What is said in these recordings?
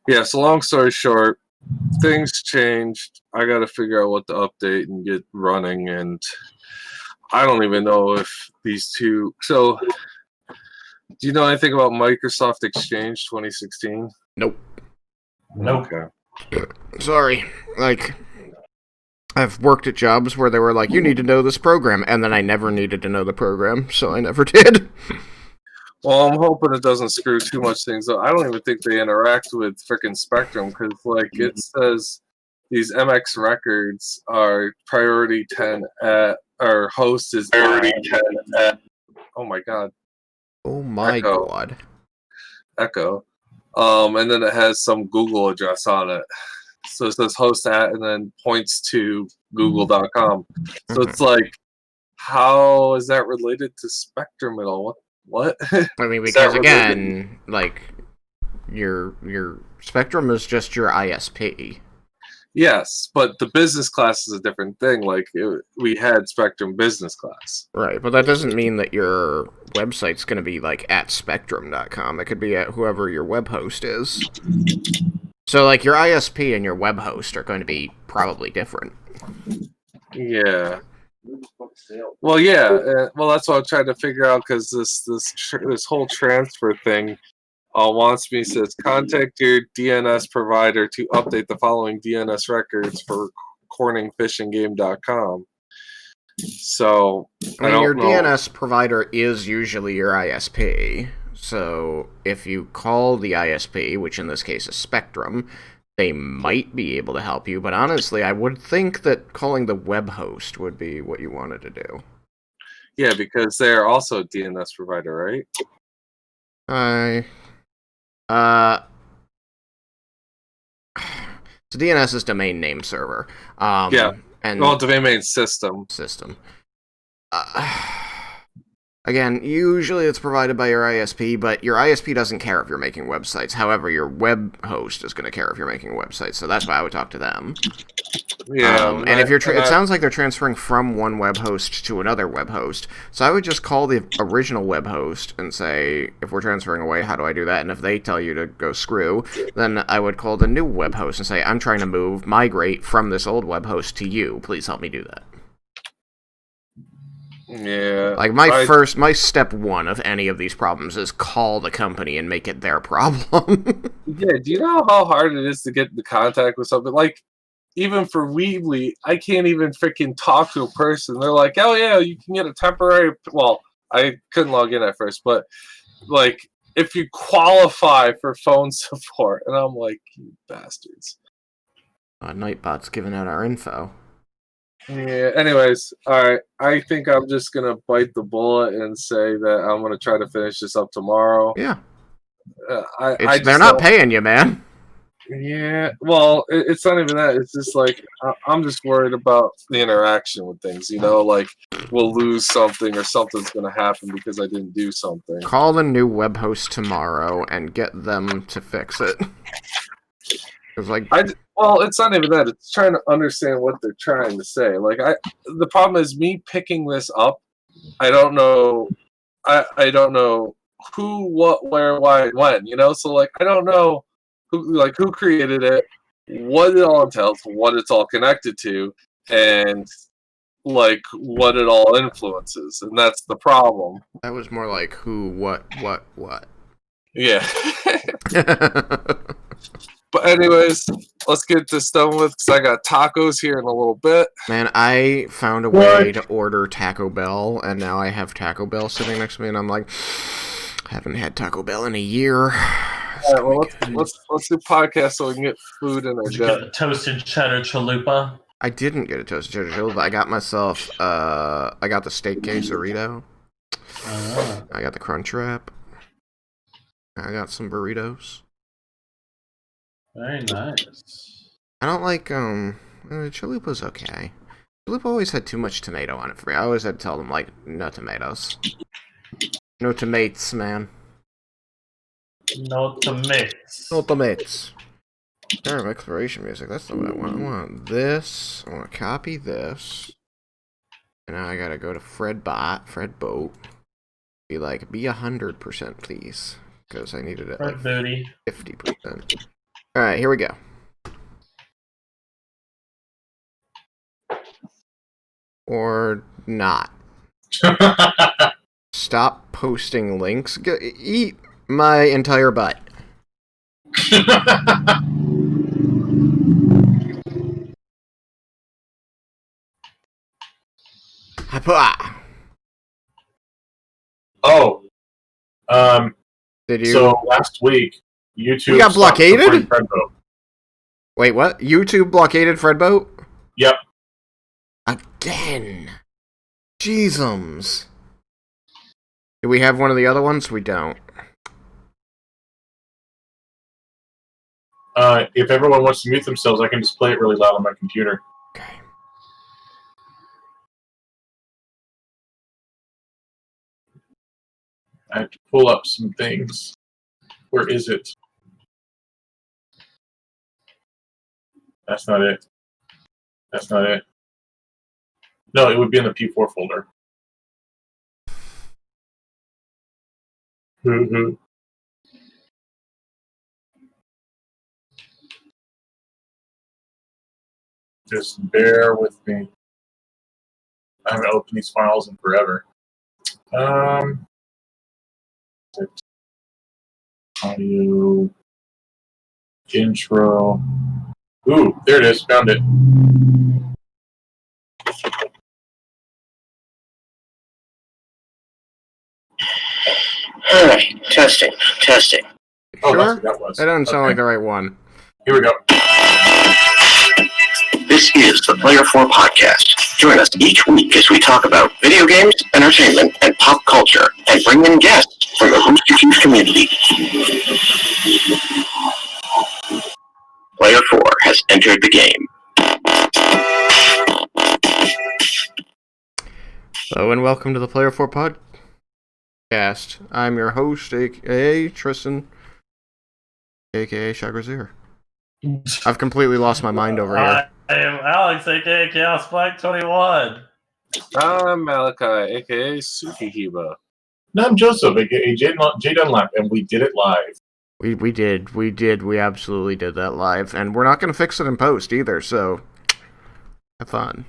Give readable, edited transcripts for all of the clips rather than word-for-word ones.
Yeah, so long story short, things changed. I got to figure out what to update and get running, and I don't even know if these two. So, do you know anything about Microsoft Exchange 2016? Nope. Okay. Sorry. Like, I've worked at jobs where they were like, you need to know this program, and then I never needed to know the program, so I never did. Well, I'm hoping it doesn't screw too much things up. I don't even think they interact with frickin' Spectrum because, like, it says these MX records are priority 10 at, or host is priority 10 at. Oh my god. Oh my god. Echo. And then it has some Google address on it. So it says host at and then points to google.com. So it's like, how is that related to Spectrum at all? What? I mean, because again, like, your Spectrum is just your ISP. Yes, but the business class is a different thing. Like, we had Spectrum business class. Right, but that doesn't mean that your website's going to be, like, at spectrum.com. It could be at whoever your web host is. So, like, your ISP and your web host are going to be probably different. Yeah. Well, yeah. Well, that's what I'm trying to figure out, because this whole transfer thing wants me, says contact your DNS provider to update the following DNS records for CorningFishingGame.com. So I mean, your DNS provider is usually your ISP. So if you call the ISP, which in this case is Spectrum, they might be able to help you. But honestly, I would think that calling the web host would be what you wanted to do. Yeah, because they're also a DNS provider, right? So DNS is domain name server. Yeah. And domain name system. Again, usually it's provided by your ISP, but your ISP doesn't care if you're making websites. However, your web host is going to care if you're making websites, so that's why I would talk to them. Yeah, and if you're, it sounds like they're transferring from one web host to another web host. So I would just call the original web host and say, if we're transferring away, how do I do that? And if they tell you to go screw, then I would call the new web host and say, I'm trying to migrate from this old web host to you. Please help me do that. Yeah. Like, my step one of any of these problems is call the company and make it their problem. Yeah, do you know how hard it is to get into contact with something? Like, even for Weebly, I can't even freaking talk to a person. They're like, oh yeah, you can get a temporary... Well, I couldn't log in at first, but, like, if you qualify for phone support, and I'm like, you bastards. Nightbot's giving out our info. Yeah, anyways, alright, I think I'm just gonna bite the bullet and say that I'm gonna try to finish this up tomorrow. Yeah. They're not paying you, man. Yeah, well, it's not even that. It's just like, I'm just worried about the interaction with things, you know? Like, we'll lose something or something's gonna happen because I didn't do something. Call the new web host tomorrow and get them to fix it. Well, it's not even that. It's trying to understand what they're trying to say. Like, the problem is me picking this up. I don't know. I don't know who, what, where, why, when. You know, so like I don't know who created it, what it all entails, what it's all connected to, and like what it all influences, and that's the problem. That was more like who, what. Yeah. But anyways, let's get this done with, because I got tacos here in a little bit. Man, I found a way to order Taco Bell, and now I have Taco Bell sitting next to me, and I'm like, haven't had Taco Bell in a year. Alright, well, let's do podcast so we can get food in our gut. Did you get the toasted cheddar chalupa? I didn't get a toasted cheddar chalupa. I got myself, I got the steak quesarito. I got the crunch wrap. I got some burritos. Very nice. I don't like, chalupa's okay. Chalupa always had too much tomato on it for me. I always had to tell them, like, no tomatoes. No tomatoes, man. No tomatoes. No tomatoes. Term of exploration music, that's the what I want. I want this. I want to copy this. And now I gotta go to Fred Boat. Be like, be 100%, please. Because I needed it like like 50%. Alright, here we go. Or not. Stop posting links. Eat my entire butt. Hapa! Oh, Did you? so last week, YouTube We got stopped blockaded? supporting Fredboat. Wait, what? YouTube blockaded Fredboat? Yep. Again. Jeezums. Do we have one of the other ones? We don't. If everyone wants to mute themselves, I can just play it really loud on my computer. Okay. I have to pull up some things. Where is it? That's not it. That's not it. No, it would be in the P4 folder. Just bear with me. I haven't opened these files in forever. Audio. Intro. Ooh, there it is. Found it. Alright, testing. Oh, that's Sure? what that was. That doesn't sound Okay. like the right one. Here we go. This is the Player 4 Podcast. Join us each week as we talk about video games, entertainment, and pop culture, and bring in guests from the Rooster Teeth community. Player 4 has entered the game. Hello and welcome to the Player 4 Podcast. I'm your host, aka Tristan, aka Chagrazier. I've completely lost my mind over here. I am Alex, aka Chaos Black 21. I'm Malachi, aka Sukihiba. No, I'm Joseph, aka Jay Dunlap, and we did it live. We absolutely did that live, and we're not going to fix it in post either, so have fun.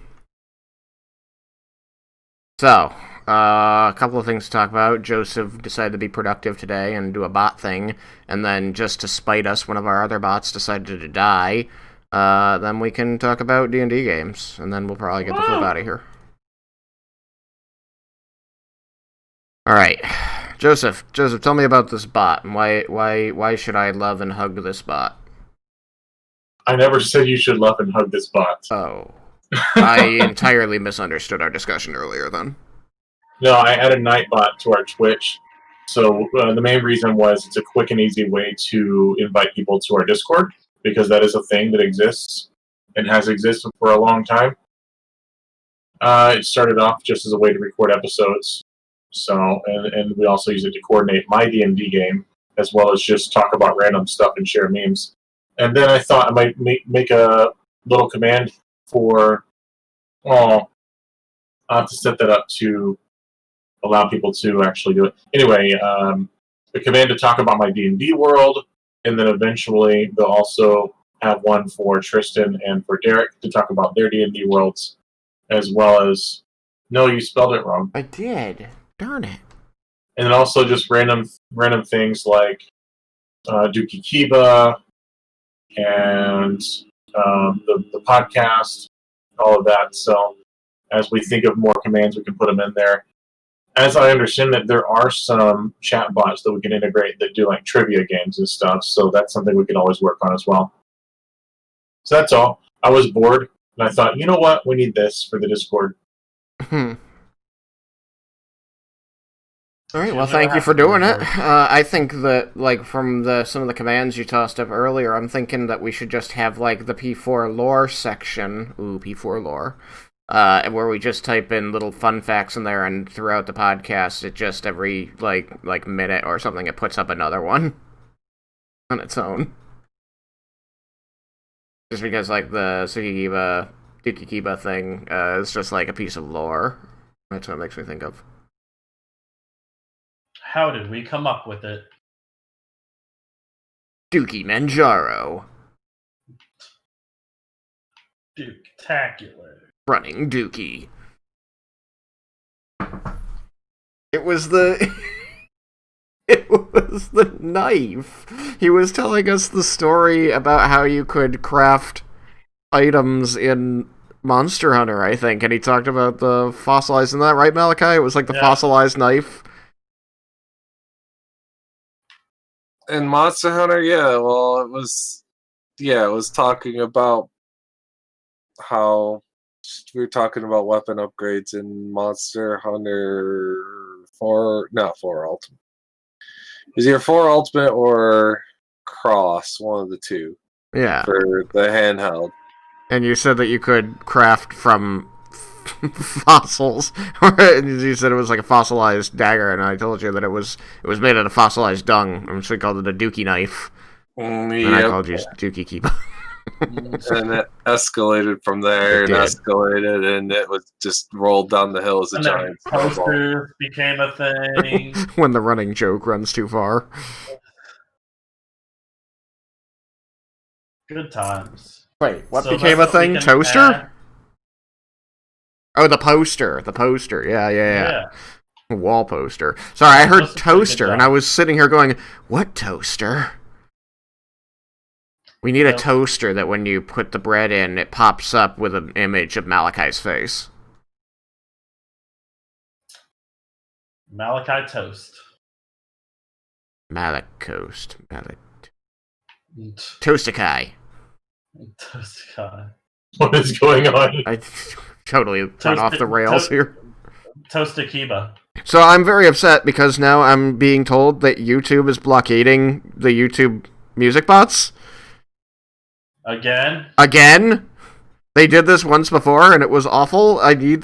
So, a couple of things to talk about. Joseph decided to be productive today and do a bot thing, and then just to spite us, one of our other bots decided to die. Then we can talk about D&D games, and then we'll probably get the flip out of here. Alright. Joseph, tell me about this bot, and why should I love and hug this bot? I never said you should love and hug this bot. Oh. I entirely misunderstood our discussion earlier, then. No, I added Nightbot to our Twitch. So the main reason was it's a quick and easy way to invite people to our Discord, because that is a thing that exists and has existed for a long time. It started off just as a way to record episodes. So, and we also use it to coordinate my D&D game, as well as just talk about random stuff and share memes. And then I thought I might make a little command for, I'll have to set that up to allow people to actually do it. Anyway, a command to talk about my D&D world, and then eventually they'll also have one for Tristan and for Derek to talk about their D&D worlds, as well as, no, you spelled it wrong. I did. Darn it. And then also just random things like Dookie Kiba and the podcast, all of that. So as we think of more commands, we can put them in there. As I understand that there are some chat bots that we can integrate that do like trivia games and stuff. So that's something we can always work on as well. So that's all. I was bored and I thought, you know what? We need this for the Discord. Alright, well, thank you for doing it. I think that, like, from some of the commands you tossed up earlier, I'm thinking that we should just have, like, the P4 lore section. Ooh, P4 lore. Where we just type in little fun facts in there, and throughout the podcast, it just every, like minute or something, it puts up another one. On its own. Just because, like, the Sukikiba thing is just, like, a piece of lore. That's what it makes me think of. How did we come up with it? Dookie Manjaro. Duketacular. Running Dookie. It was the... It was the knife. He was telling us the story about how you could craft items in Monster Hunter, I think, and he talked about the fossilized... Isn't that right, Malachi? It was like the fossilized knife. In Monster Hunter, yeah, well, it was talking about how we were talking about weapon upgrades in Monster Hunter 4, not 4 Ultimate. It was either 4 Ultimate or Cross, one of the two. Yeah. For the handheld. And you said that you could craft from fossils. And you said it was like a fossilized dagger, and I told you that it was made out of fossilized dung. I'm sure we called it a Dookie knife. And I called you Dookie Kiba. And it escalated from there, and escalated, and it was just rolled down the hill as a giant posters became a thing. When the running joke runs too far. Good times. Wait, what became a thing? Toaster? Oh, the poster. The poster. Yeah. Wall poster. Sorry, I heard toaster, and I was sitting here going, what toaster? We need a toaster that when you put the bread in, it pops up with an image of Malachi's face. Malachi Toast. Malacoast. Toastikai. Toastikai. What is going on? I totally went off the rails here. Toastikiba. So I'm very upset because now I'm being told that YouTube is blockading the YouTube music bots. Again? They did this once before and it was awful. I need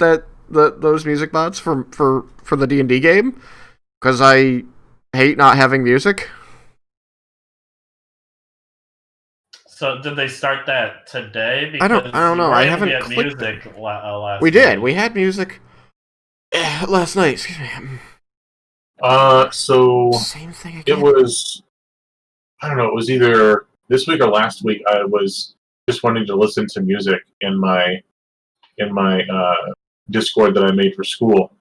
those music bots for the D&D game because I hate not having music. So did they start that today? Because I don't know. I haven't clicked music last We did. We had music last night. Excuse me. So same thing again. It was, I don't know, it was either this week or last week. I was just wanting to listen to music in my Discord that I made for school,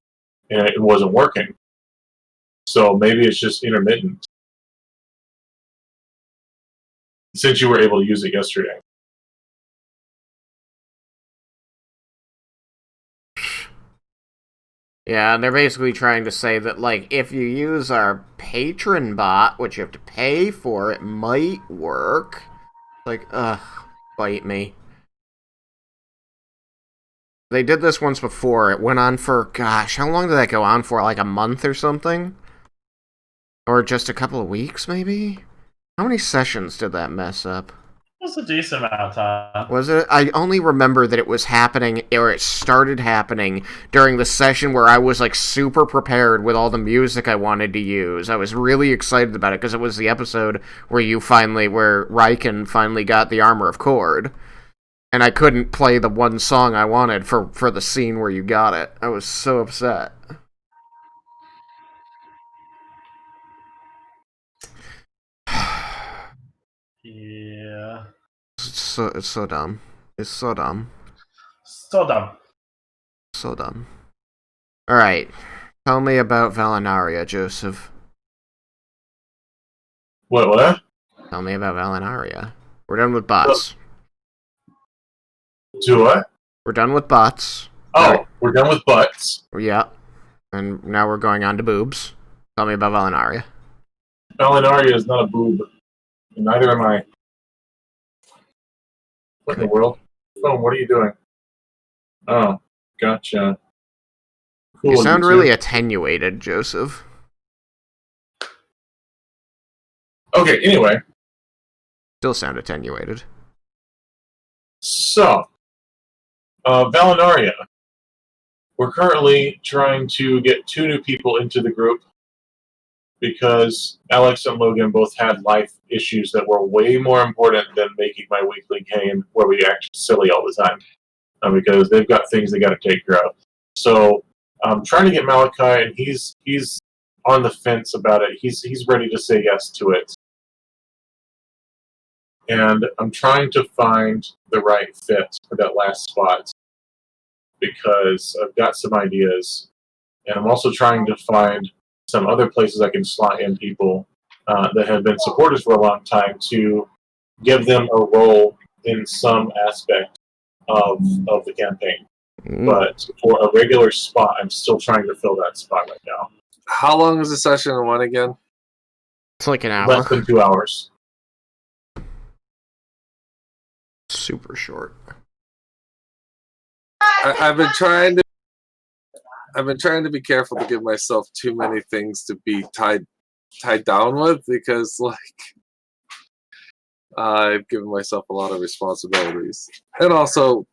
and it wasn't working. So maybe it's just intermittent. Since you were able to use it yesterday. Yeah, and they're basically trying to say that, like, if you use our patron bot, which you have to pay for, it might work. Like, bite me. They did this once before. It went on for, gosh, how long did that go on for? Like a month or something? Or just a couple of weeks, maybe? How many sessions did that mess up? It was a decent amount of time. Was it? I only remember that it was happening, or it started happening during the session where I was, like, super prepared with all the music I wanted to use. I was really excited about it, because it was the episode where where Riken finally got the Armor of Kord. And I couldn't play the one song I wanted for the scene where you got it. I was so upset. Yeah. It's so dumb. It's so dumb. So dumb. So dumb. Alright. Tell me about Valinaria, Joseph. What? Tell me about Valinaria. We're done with bots. Do what? We're done with bots. Oh, we're done with butts. Yeah. And now we're going on to boobs. Tell me about Valinaria. Valinaria is not a boob. And neither am I. What in the world? Phone, what are you doing? Oh, gotcha. Cool, you sound really attenuated, Joseph. Okay, anyway. Still sound attenuated. So, Valinaria. We're currently trying to get 2 new people into the group because Alex and Logan both had life issues that were way more important than making my weekly game where we act silly all the time. Because they've got things they got to take care of. So I'm trying to get Malachi, and he's on the fence about it. He's ready to say yes to it. And I'm trying to find the right fit for that last spot because I've got some ideas. And I'm also trying to find some other places I can slot in people that have been supporters for a long time to give them a role in some aspect of the campaign. But for a regular spot, I'm still trying to fill that spot right now. How long is the session and when again? It's like an hour. Less than 2 hours. Super short. I've been trying to be careful to give myself too many things to be tied down with, because like I've given myself a lot of responsibilities, and also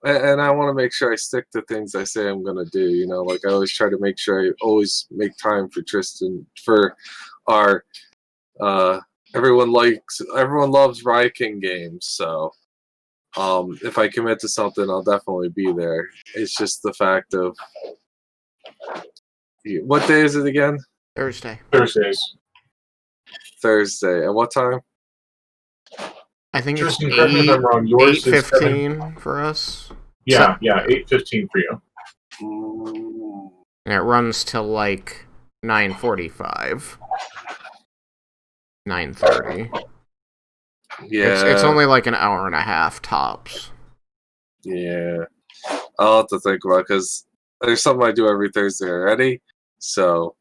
and I want to make sure I stick to things I say I'm gonna do. You know, like I always try to make sure I always make time for Tristan, for our everyone loves Riot King games, so if I commit to something, I'll definitely be there. It's just the fact of what day is it again? Thursdays. Thursday. At what time? I think Tristan, it's correct me if I'm wrong. Yours is 8:15 for us. Yeah, 8:15 for you. And it runs till like 9:45. 9:30. Yeah. It's only like an hour and a half tops. Yeah. I'll have to think about it, because there's something I do every Thursday already. So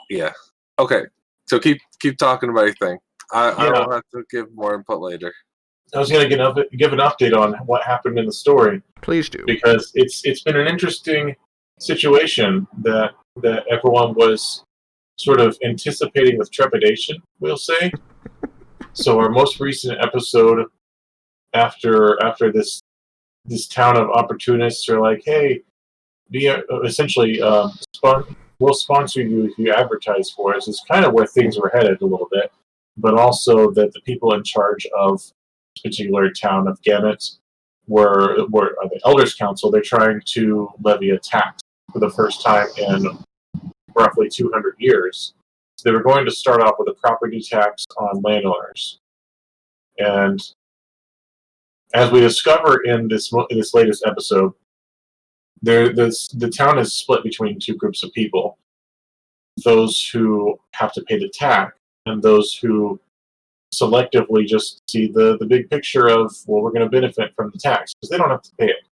yeah. Okay. So keep talking about your thing. I will have to give more input later. I was going to give an update on what happened in the story. Please do. Because it's been an interesting situation that everyone was sort of anticipating with trepidation, we'll say. So our most recent episode after this town of opportunists are like, hey, essentially we'll sponsor you if you advertise for us, is kind of where things were headed a little bit. But also that the people in charge of this particular town of Gamut were the Elders Council. They're trying to levy a tax for the first time in roughly 200 years. So they were going to start off with a property tax on landowners. And as we discover in this latest episode, the town is split between two groups of people. Those who have to pay the tax and those who selectively just see the big picture of, well, we're going to benefit from the tax because they don't have to pay it.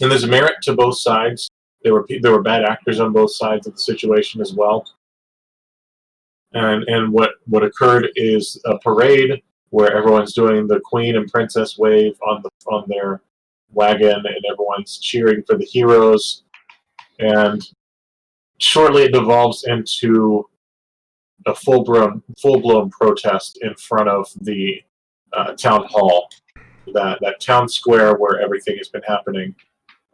And there's a merit to both sides. There were bad actors on both sides of the situation as well. And what occurred is a parade where everyone's doing the Queen and Princess wave on their wagon, and everyone's cheering for the heroes. And shortly it devolves into a full-blown protest in front of the town hall, that town square where everything has been happening,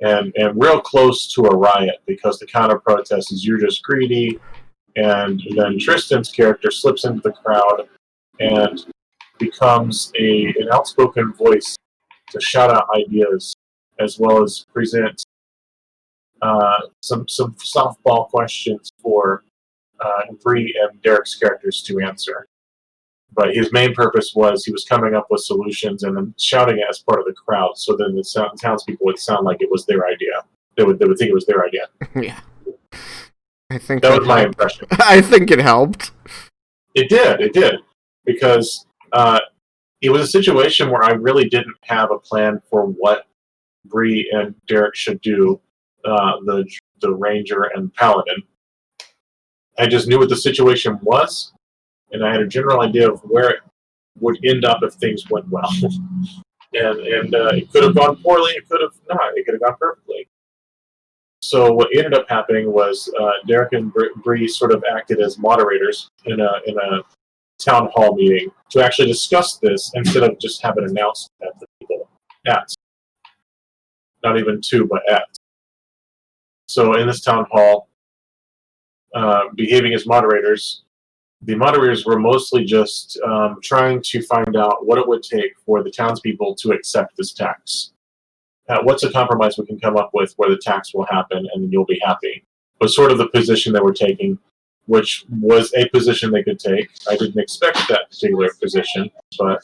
and real close to a riot, because the counter protest is you're just greedy, and then Tristan's character slips into the crowd and becomes an outspoken voice to shout out ideas as well as present some softball questions for Bree and Derek's characters to answer. But his main purpose was he was coming up with solutions and then shouting it as part of the crowd, so then the townspeople would sound like it was their idea. They would think it was their idea. Yeah. I think that was my impression. I think it helped. It did. Because it was a situation where I really didn't have a plan for what Bree and Derek should do, the Ranger and Paladin. I just knew what the situation was, and I had a general idea of where it would end up if things went well. and it could have gone poorly, it could have not, it could have gone perfectly. So what ended up happening was Derek and Bree sort of acted as moderators in a town hall meeting to actually discuss this instead of just have it announced at the people at. Not even two, but at. So in this town hall, behaving as moderators, the moderators were mostly just trying to find out what it would take for the townspeople to accept this tax. What's a compromise we can come up with where the tax will happen and you'll be happy? Was sort of the position they were taking. which was a position they could take. I didn't expect that particular position, but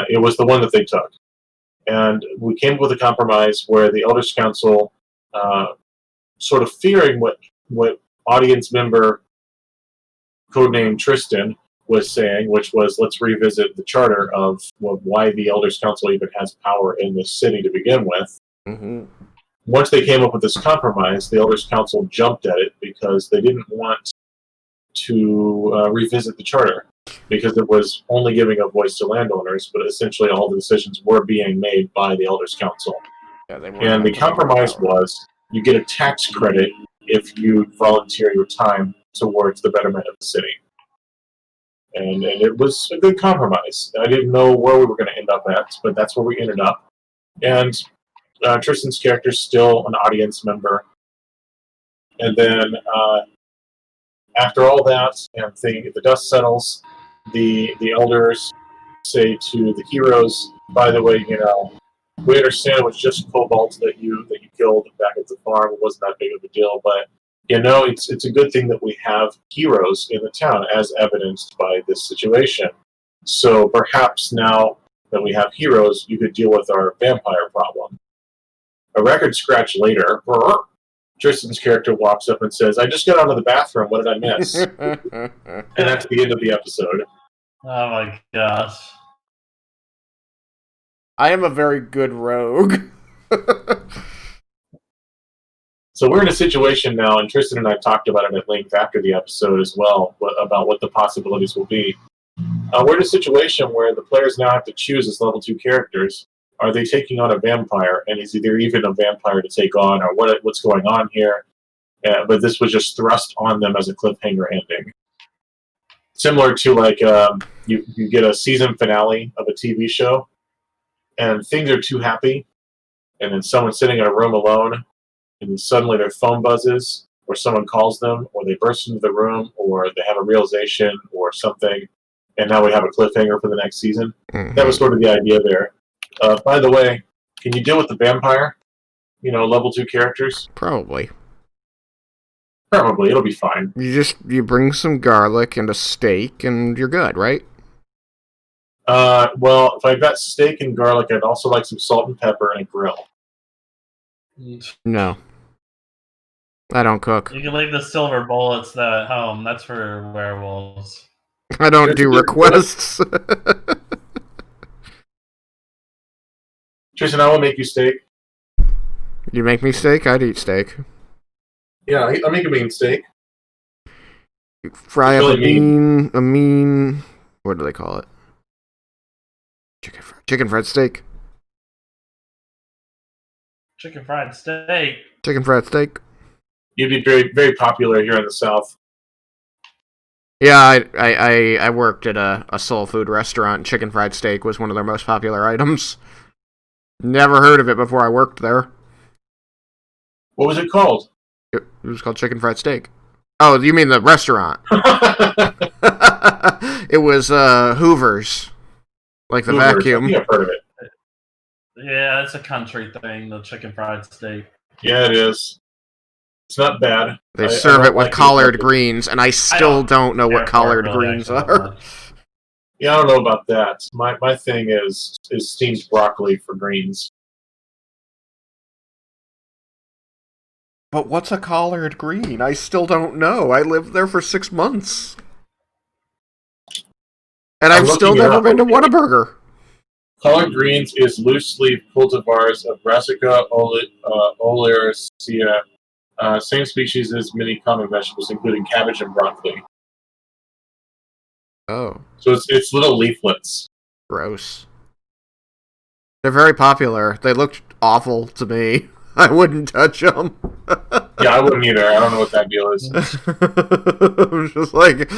it was the one that they took. And we came up with a compromise where the Elders Council, sort of fearing what audience member codenamed Tristan was saying, which was, let's revisit the charter of why the Elders Council even has power in this city to begin with. Mm-hmm. Once they came up with this compromise, the Elders Council jumped at it because they didn't want to revisit the charter, because it was only giving a voice to landowners, but essentially all the decisions were being made by the Elders Council. Yeah, And the compromise was, you get a tax credit if you volunteer your time towards the betterment of the city. And it was a good compromise. I didn't know where we were going to end up at, but that's where we ended up. And Tristan's character is still an audience member. And then after all that, and the dust settles, the elders say to the heroes, by the way, we understand it was just Cobalt that you killed back at the farm. It wasn't that big of a deal, but it's a good thing that we have heroes in the town, as evidenced by this situation. So perhaps now that we have heroes, you could deal with our vampire problem. A record scratch later, Tristan's character walks up and says, I just got out of the bathroom. What did I miss? And that's the end of the episode. Oh my gosh. I am a very good rogue. So we're in a situation now, and Tristan and I talked about it at length after the episode as well, about what the possibilities will be. We're in a situation where the players now have to choose as level 2 characters. Are they taking on a vampire, and is there even a vampire to take on, or what's going on here? But this was just thrust on them as a cliffhanger ending. Similar to you get a season finale of a TV show, and things are too happy, and then someone's sitting in a room alone, and then suddenly their phone buzzes, or someone calls them, or they burst into the room, or they have a realization or something, and now we have a cliffhanger for the next season. Mm-hmm. That was sort of the idea there. By the way, can you deal with the vampire? Level 2 characters? Probably. Probably, it'll be fine. You bring some garlic and a steak, and you're good, right? Well, if I've got steak and garlic, I'd also like some salt and pepper and a grill. No. I don't cook. You can leave the silver bullets at home. That's for werewolves. I don't do requests. Tristan, I will make you steak. You make me steak? I'd eat steak. Yeah, I'll make a mean steak. You fry up Really a mean... What do they call it? Chicken fried steak. Chicken fried steak. Chicken fried steak. You'd be very, very popular here in the South. Yeah, I worked at a soul food restaurant. Chicken fried steak was one of their most popular items. Never heard of it before I worked there. What was it called? It was called chicken fried steak. Oh, you mean the restaurant? It was Hoover's. Like the Hoover's. vacuum. I think I've heard of it. Yeah, it's a country thing, the chicken fried steak. Yeah, it is. It's not bad. They serve it with collard greens, and I still don't know what collard greens are. Yeah, I don't know about that. My thing is steamed broccoli for greens. But what's a collard green? I still don't know. I lived there for 6 months. And I've still never been to Whataburger. Collard greens is loose leaf cultivars of Brassica oleracea, same species as many common vegetables, including cabbage and broccoli. Oh. So it's little leaflets. Gross. They're very popular. They looked awful to me. I wouldn't touch them. Yeah, I wouldn't either. I don't know what that deal is. I'm just like,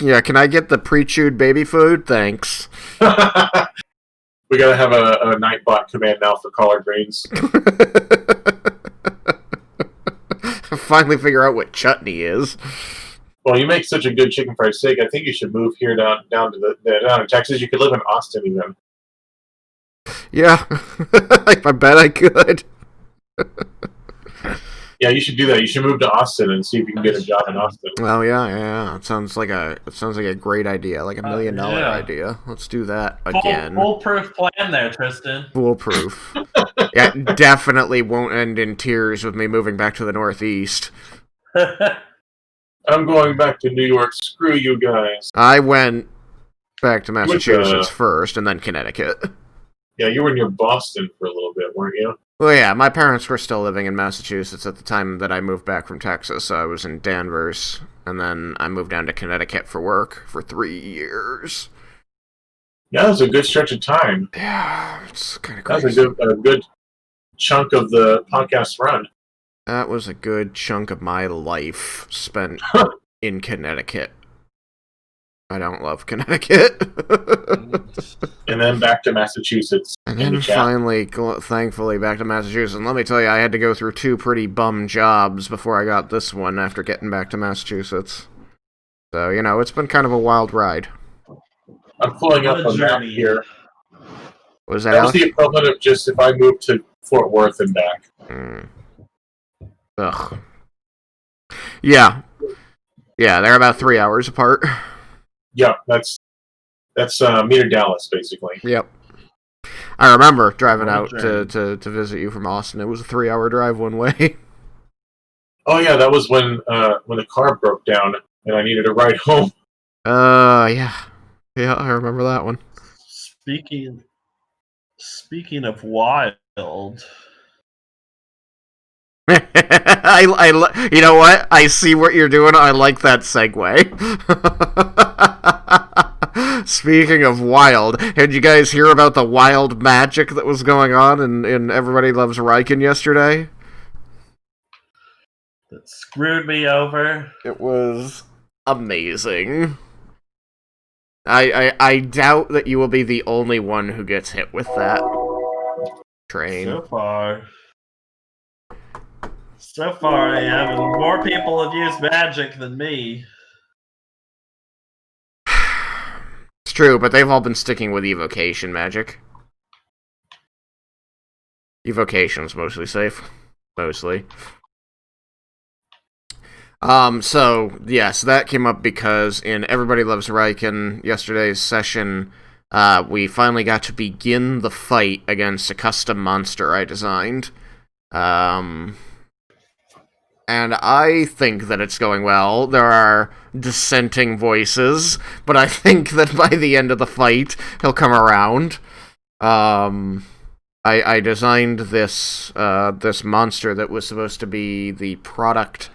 yeah, can I get the pre-chewed baby food? Thanks. We gotta have a Nightbot command now for collard greens. Finally figure out what chutney is. Well, you make such a good chicken fried steak. I think you should move here down to Texas. You could live in Austin even. Yeah, I bet I could. Yeah, you should do that. You should move to Austin and see if you can get a job in Austin. Oh yeah. It sounds like a great idea, like $1 million yeah. idea. Let's do that again. Foolproof plan there, Tristan. Foolproof. Yeah, definitely won't end in tears with me moving back to the Northeast. I'm going back to New York. Screw you guys. I went back to Massachusetts first, and then Connecticut. Yeah, you were near Boston for a little bit, weren't you? Well, yeah, my parents were still living in Massachusetts at the time that I moved back from Texas. So I was in Danvers, and then I moved down to Connecticut for work for 3 years. Yeah, that was a good stretch of time. Yeah, it's kind of That crazy. was a good chunk of the podcast run. That was a good chunk of my life spent in Connecticut. I don't love Connecticut. And then back to Massachusetts. And then finally, thankfully, back to Massachusetts. And let me tell you, I had to go through 2 pretty bum jobs before I got this one after getting back to Massachusetts. So, it's been kind of a wild ride. I'm pulling up a map here. What was that, That was Alex? the equivalent of just if I moved to Fort Worth and back. Ugh. Yeah. Yeah, they're about 3 hours apart. Yeah, that's me to Dallas, basically. Yep. I remember driving out to visit you from Austin. It was a 3-hour drive one way. Oh yeah, that was when the car broke down and I needed a ride home. Yeah. Yeah, I remember that one. Speaking of wild, you know what? I see what you're doing. I like that segue. Speaking of wild, did you guys hear about the wild magic that was going on in Everybody Loves Riken yesterday? that screwed me over. It was amazing. I doubt that you will be the only one who gets hit with that train. So far I have, and more people have used magic than me. It's true, but they've all been sticking with evocation magic. Evocation's mostly safe. Mostly. So that came up because in Everybody Loves Riken, yesterday's session, we finally got to begin the fight against a custom monster I designed. And I think that it's going well. There are dissenting voices, but I think that by the end of the fight, he'll come around. I designed this monster that was supposed to be the product,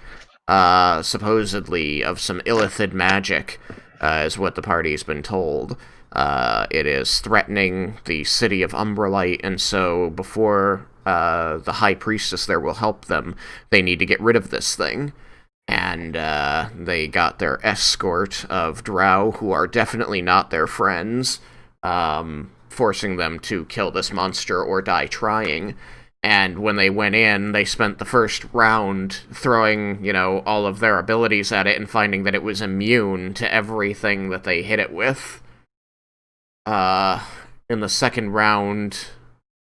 supposedly, of some Illithid magic, is what the party's been told. It is threatening the city of Umbralite, and so before the High Priestess there will help them, they need to get rid of this thing. And they got their escort of drow, who are definitely not their friends, forcing them to kill this monster or die trying. And when they went in, they spent the first round throwing, all of their abilities at it and finding that it was immune to everything that they hit it with. In the second round,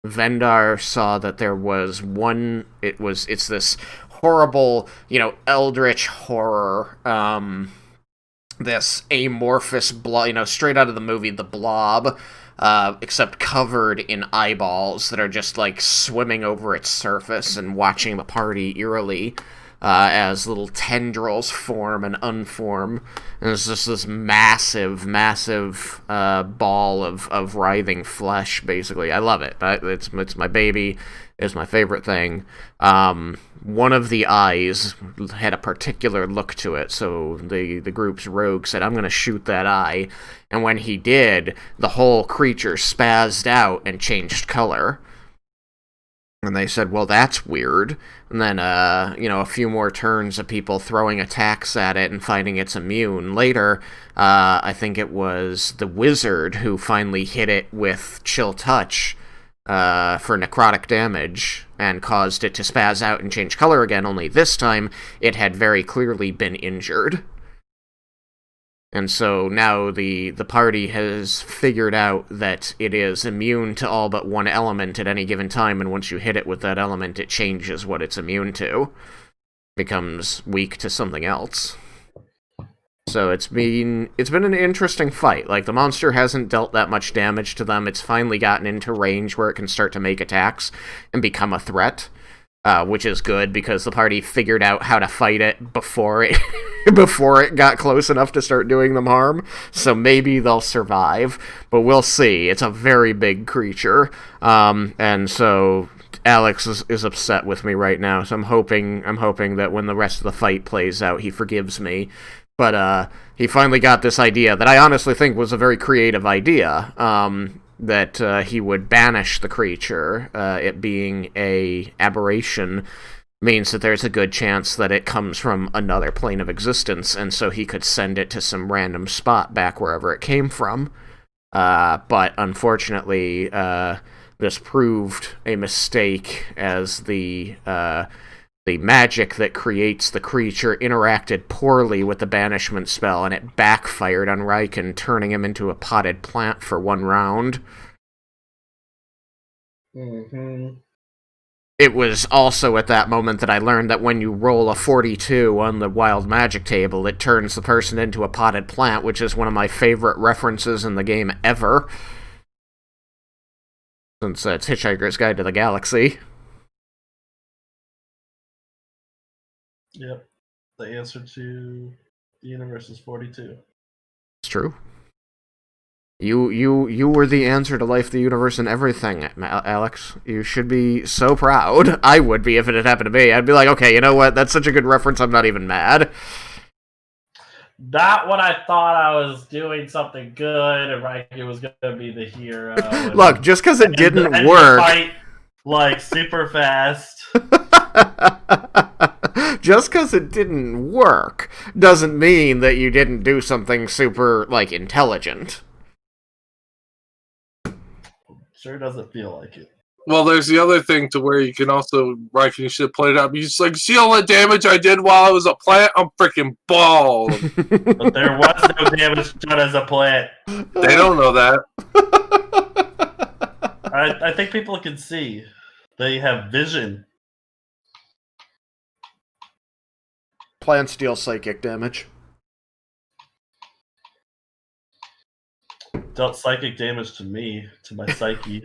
Vendar saw that there was one, it's this horrible, eldritch horror, this amorphous blob, straight out of the movie The Blob, except covered in eyeballs that are just, swimming over its surface and watching the party eerily, as little tendrils form and unform. And it's just this massive ball of writhing flesh, basically. I love it. It's my baby. It's my favorite thing. One of the eyes had a particular look to it, so the group's rogue said, I'm going to shoot that eye. And when he did, the whole creature spazzed out and changed color. And they said, well, that's weird. And then, a few more turns of people throwing attacks at it and finding it's immune. Later, I think it was the wizard who finally hit it with Chill Touch for necrotic damage and caused it to spaz out and change color again, only this time it had very clearly been injured. And so now the party has figured out that it is immune to all but one element at any given time, and once you hit it with that element, it changes what it's immune to. Becomes weak to something else. So it's been an interesting fight. Like, the monster hasn't dealt that much damage to them. It's finally gotten into range where it can start to make attacks and become a threat, which is good because the party figured out how to fight it before it got close enough to start doing them harm. So maybe they'll survive, but we'll see. It's a very big creature, and so Alex is upset with me right now. So I'm hoping that when the rest of the fight plays out, he forgives me. But he finally got this idea that I honestly think was a very creative idea, that he would banish the creature. It being a aberration means that there's a good chance that it comes from another plane of existence, and so he could send it to some random spot back wherever it came from. But unfortunately, this proved a mistake, as the magic that creates the creature interacted poorly with the banishment spell, and it backfired on Riken, turning him into a potted plant for 1 round. Mm-hmm. It was also at that moment that I learned that when you roll a 42 on the wild magic table, it turns the person into a potted plant, which is one of my favorite references in the game ever. Since it's Hitchhiker's Guide to the Galaxy. Yep. The answer to the universe is 42. It's true. You were the answer to life, the universe, and everything, Alex. You should be so proud. I would be if it had happened to me. I'd be like, okay, you know what? That's such a good reference, I'm not even mad. Not when I thought I was doing something good and Riken was going to be the hero. Look, just because it didn't work... Fight, like, super fast. Just because it didn't work doesn't mean that you didn't do something super, like, intelligent. Sure doesn't feel like it. Well, there's the other thing to where you can also, Riken, you should have played it up. You just like, see all the damage I did while I was a plant? I'm freaking bald. But there was no damage done as a plant. They don't know that. I think people can see. They have vision. Plants deal psychic damage. Dealt psychic damage to me, to my psyche.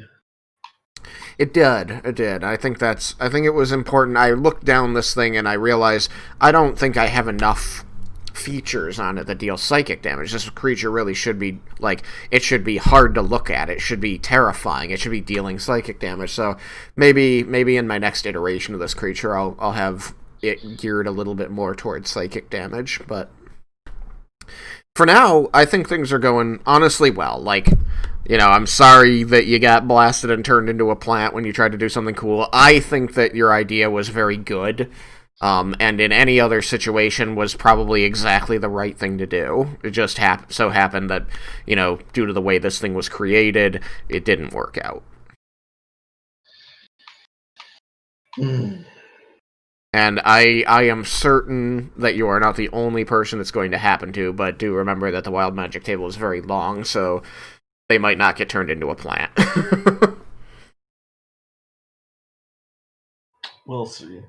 It did. I think it was important. I looked down this thing and I realized I don't think I have enough features on it that deal psychic damage. This creature really should be, like, it should be hard to look at. It should be terrifying. It should be dealing psychic damage. So maybe in my next iteration of this creature, I'll have it geared a little bit more towards psychic damage. But for now, I think things are going honestly well. Like, you know, I'm sorry that you got blasted and turned into a plant when you tried to do something cool. I think that your idea was very good, and in any other situation was probably exactly the right thing to do. It just so happened that, you know, due to the way this thing was created, it didn't work out. And I am certain that you are not the only person it's going to happen to, but do remember that the wild magic table is very long, so they might not get turned into a plant. We'll see.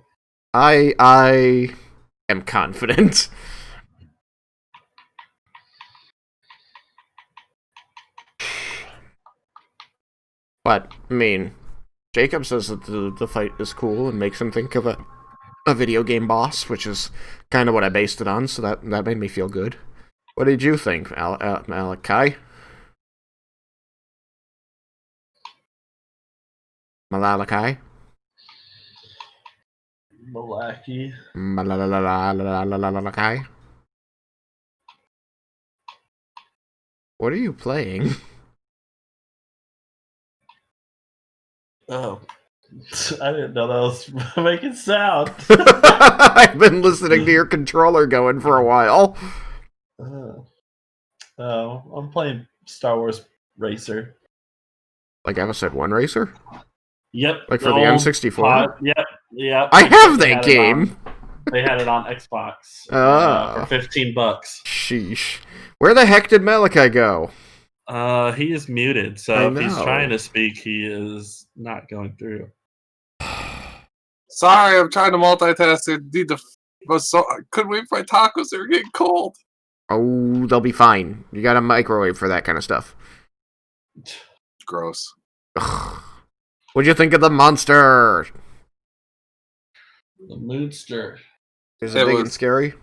I am confident. But, I mean, Jacob says that the fight is cool and makes him think of a video game boss, which is kind of what I based it on, so that made me feel good. What did you think, Malachi? Malalakai? Malaki. Malalakai? What are you playing? Oh. I didn't know that was making sound. I've been listening to your controller going for a while. Oh, I'm playing Star Wars Racer. Like Episode 1 Racer? Yep. Like for the N64? Yep. I have that game! They had it on Xbox for $15. Sheesh. Where the heck did Malachi go? He is muted, so if he's trying to speak, he is not going through. Sorry, I'm trying to multitask. I need to. I couldn't wait for my tacos. They were getting cold. Oh, they'll be fine. You got a microwave for that kind of stuff. Gross. Ugh. What'd you think of the monster? The Moodster. Is it big and scary?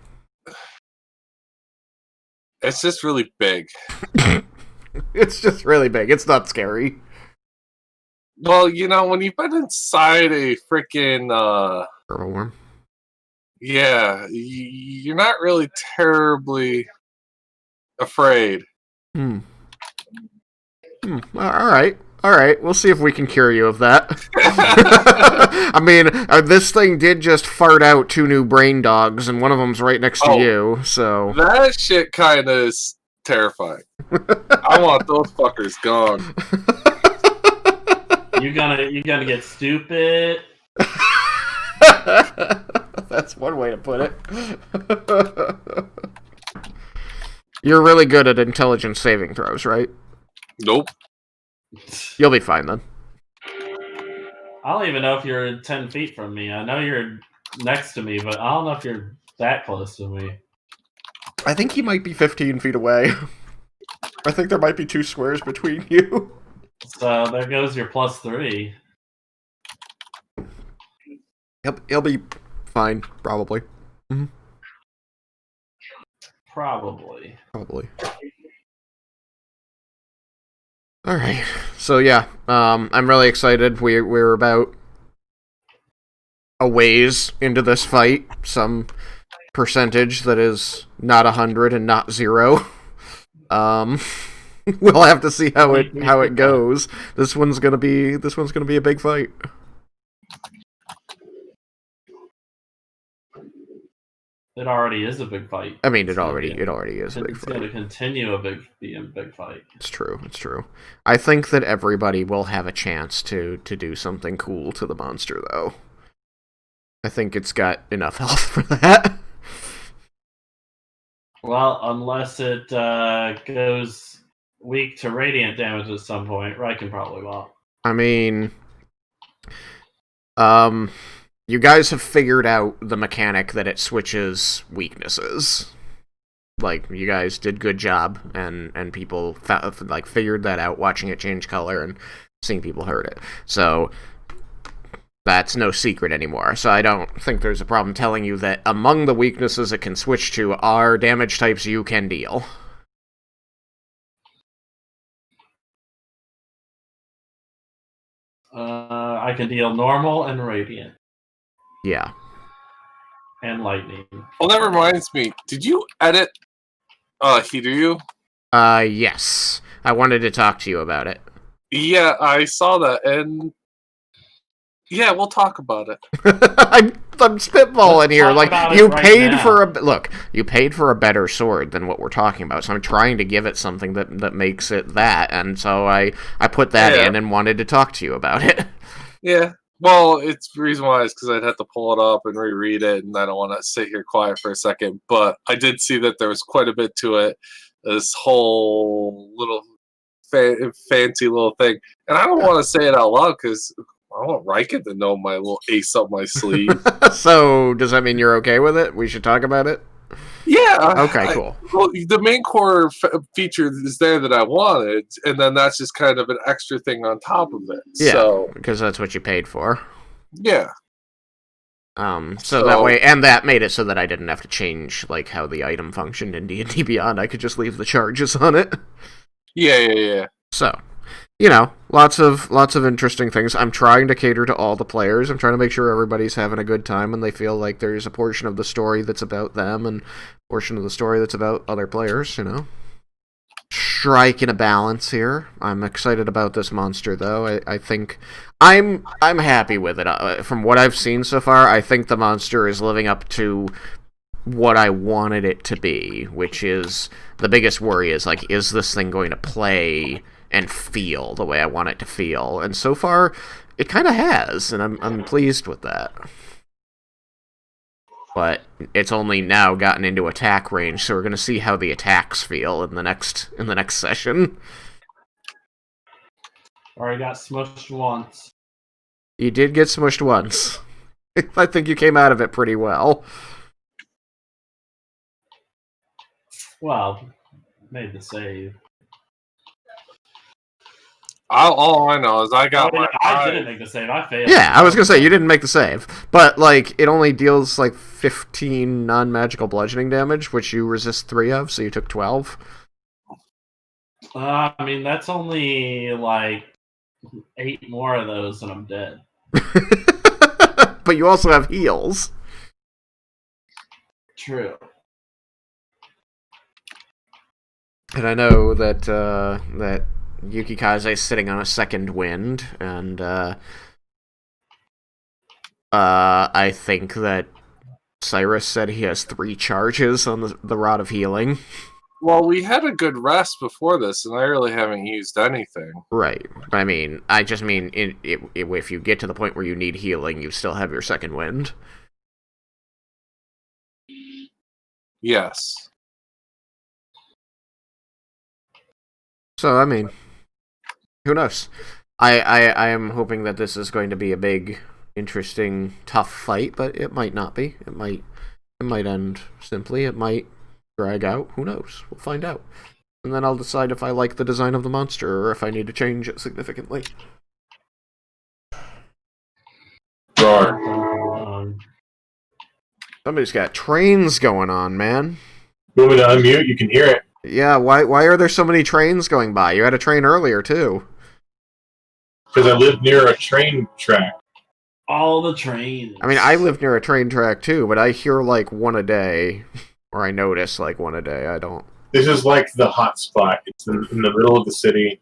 It's just really big. It's just really big. It's not scary. Well, you know, when you've been inside a freaking Purple worm. Yeah, you're not really terribly afraid. All right. We'll see if we can cure you of that. I mean, this thing did just fart out 2 new brain dogs, and one of them's right next to you, so... That shit kind of is terrifying. I want those fuckers gone. You're gonna get stupid. That's one way to put it. You're really good at intelligence saving throws, right? Nope. You'll be fine then. I don't even know if you're 10 feet from me. I know you're next to me, but I don't know if you're that close to me. I think he might be 15 feet away. I think there might be 2 squares between you. So there goes your +3. He'll be fine, probably. Mm-hmm. Probably. Alright, so yeah, I'm really excited. We're about a ways into this fight, some percentage that is not 100 and not 0. We'll have to see how it goes. This one's gonna be a big fight. It already is a big fight. I mean, it already is a big fight. It's going to continue being a big fight. It's true. I think that everybody will have a chance to do something cool to the monster, though. I think it's got enough health for that. Well, unless it goes weak to radiant damage at some point, Riken probably won't. I mean, you guys have figured out the mechanic that it switches weaknesses. Like, you guys did good job, and people figured that out, watching it change color and seeing people hurt it. So that's no secret anymore. So I don't think there's a problem telling you that among the weaknesses it can switch to are damage types you can deal. I can deal normal and radiant. Yeah. And lightning. Well, that reminds me. Did you edit Hiryu? Yes. I wanted to talk to you about it. Yeah, I saw that, and yeah, we'll talk about it. I'm spitballing here. Like, you paid for you paid for a better sword than what we're talking about. So I'm trying to give it something that makes it that, and so I put that in and wanted to talk to you about it. Yeah. Well, it's the reason why is because I'd have to pull it up and reread it, and I don't want to sit here quiet for a second. But I did see that there was quite a bit to it. This whole little fancy little thing, and I don't want to say it out loud because I want Riken to know my little ace up my sleeve. So, does that mean you're okay with it? We should talk about it? Yeah. Okay, cool. Well, the main core feature is there that I wanted, and then that's just kind of an extra thing on top of it. Yeah, so, because that's what you paid for. Yeah. So that way, and that made it so that I didn't have to change like how the item functioned in D&D Beyond. I could just leave the charges on it. Yeah. So, you know, lots of interesting things. I'm trying to cater to all the players. I'm trying to make sure everybody's having a good time and they feel like there's a portion of the story that's about them and a portion of the story that's about other players, you know. Striking a balance here. I'm excited about this monster, though. I think I'm happy with it. From what I've seen so far, I think the monster is living up to what I wanted it to be, which is the biggest worry is, like, is this thing going to play and feel the way I want it to feel? And so far, it kind of has, and I'm pleased with that. but it's only now gotten into attack range, so we're gonna see how the attacks feel in the next session. Already got smushed once. You did get smushed once. I think you came out of it pretty well. Well, made the save. All I know is I got my I didn't make the save. I failed. Yeah, I was gonna say you didn't make the save, but like it only deals like 15 non-magical bludgeoning damage, which you resist 3 of, so you took 12. I mean, that's only like 8 more of those, and I'm dead. But you also have heals. True. And I know that that Yuki Kaze is sitting on a second wind, and I think that Cyrus said he has 3 charges on the Rod of Healing. Well, we had a good rest before this, and I really haven't used anything. Right. I mean, I just mean, if you get to the point where you need healing, you still have your second wind. Yes. So, I mean, who knows? I am hoping that this is going to be a big, interesting, tough fight, but it might not be. It might end simply. It might drag out. Who knows? We'll find out. And then I'll decide if I like the design of the monster or if I need to change it significantly. Somebody's got trains going on, man. You want me to unmute? You can hear it. Yeah, why are there so many trains going by? You had a train earlier, too. Because I live near a train track. All the trains. I mean, I live near a train track, too, but I hear, like, one a day. Or I notice, like, one a day. I don't... This is like the hot spot. It's in the middle of the city.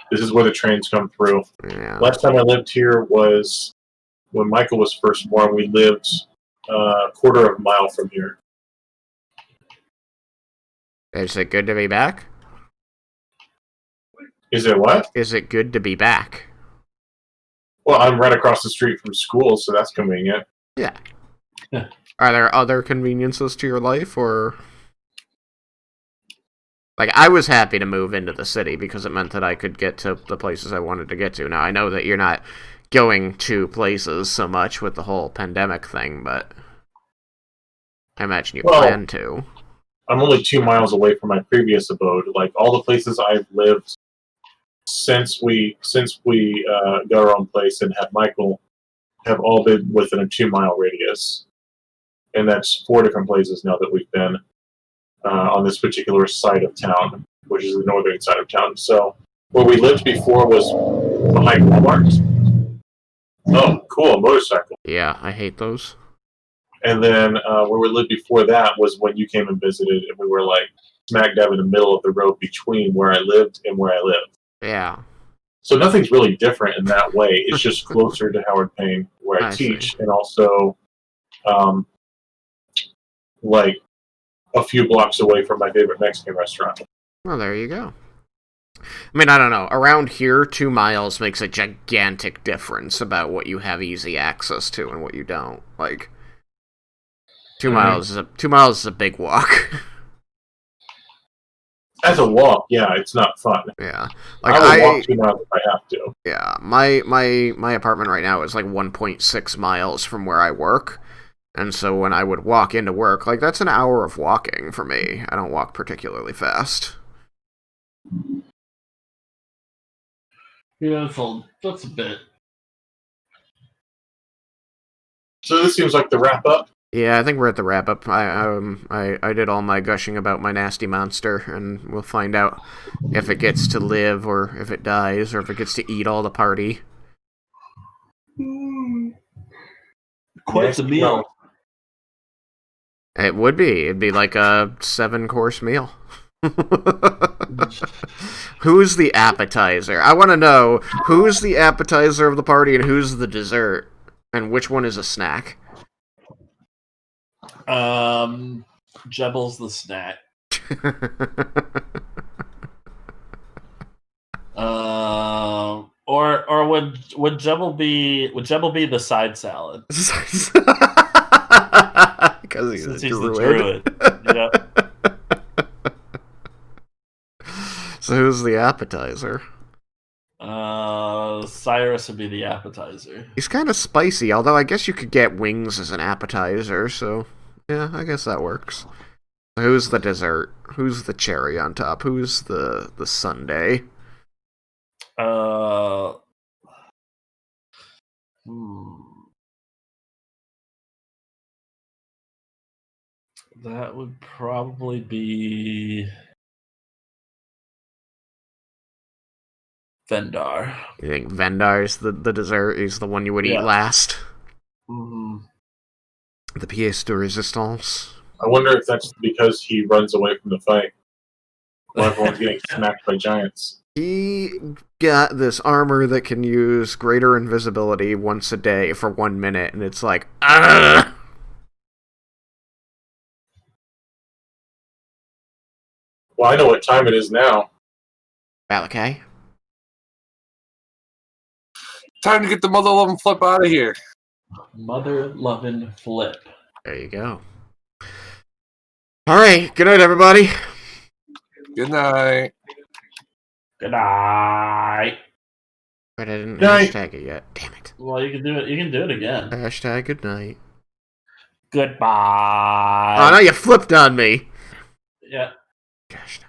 This is where the trains come through. Yeah. Last time I lived here was when Michael was first born. We lived a quarter of a mile from here. Is it good to be back? Is it what? Is it good to be back? Well, I'm right across the street from school, so that's convenient. Yeah. Are there other conveniences to your life, or... Like, I was happy to move into the city because it meant that I could get to the places I wanted to get to. Now, I know that you're not going to places so much with the whole pandemic thing, but I imagine you plan to. I'm only 2 miles away from my previous abode. Like, all the places I've lived since we got our own place and had Michael have all been within a 2-mile radius. And that's 4 different places now that we've been on this particular side of town, which is the northern side of town. So where we lived before was behind Walmart. Oh, cool, a motorcycle. Yeah, I hate those. And then where we lived before that was when you came and visited, and we were like smack dab in the middle of the road between where I lived and where I lived. Yeah. So nothing's really different in that way. It's just closer to Howard Payne, where I teach, and also like a few blocks away from my favorite Mexican restaurant. Well, there you go. I mean, I don't know. Around here, 2 miles makes a gigantic difference about what you have easy access to and what you don't. Like, 2 miles is a big walk. As a walk, yeah, it's not fun. Yeah, like I would walk 2 miles if I have to. Yeah, my apartment right now is like 1.6 miles from where I work, and so when I would walk into work, like that's an hour of walking for me. I don't walk particularly fast. Yeah, that's a bit. So this seems like the wrap up. Yeah, I think we're at the wrap up. I did all my gushing about my nasty monster, and we'll find out if it gets to live, or if it dies, or if it gets to eat all the party. Quite the meal. It would be. It'd be like a 7-course meal. Who's the appetizer? I want to know who's the appetizer of the party and who's the dessert, and which one is a snack. Jebel's the snack. Or would Jebel be the side salad? because he's Since a he's druid. the druid. Yep. So who's the appetizer? Cyrus would be the appetizer. He's kind of spicy, although I guess you could get wings as an appetizer, so yeah, I guess that works. Who's the dessert? Who's the cherry on top? Who's the sundae? That would probably be Vendar. You think Vendar's the dessert? He's the one you would eat Yeah. last? Mm-hmm. The pièce de résistance? I wonder if that's because he runs away from the fight. While everyone's getting smacked by giants. He got this armor that can use greater invisibility once a day for 1 minute, and it's like, ah! Well, I know what time it is now. Valakai? Time to get the mother loving flip out of here. Mother loving flip. There you go. Alright, good night, everybody. Good night. Good night. But I didn't Night. hashtag it yet. Damn it. Well, you can do it. You can do it again. Hashtag good night. Goodbye. Oh, now you flipped on me. Yeah. Gosh.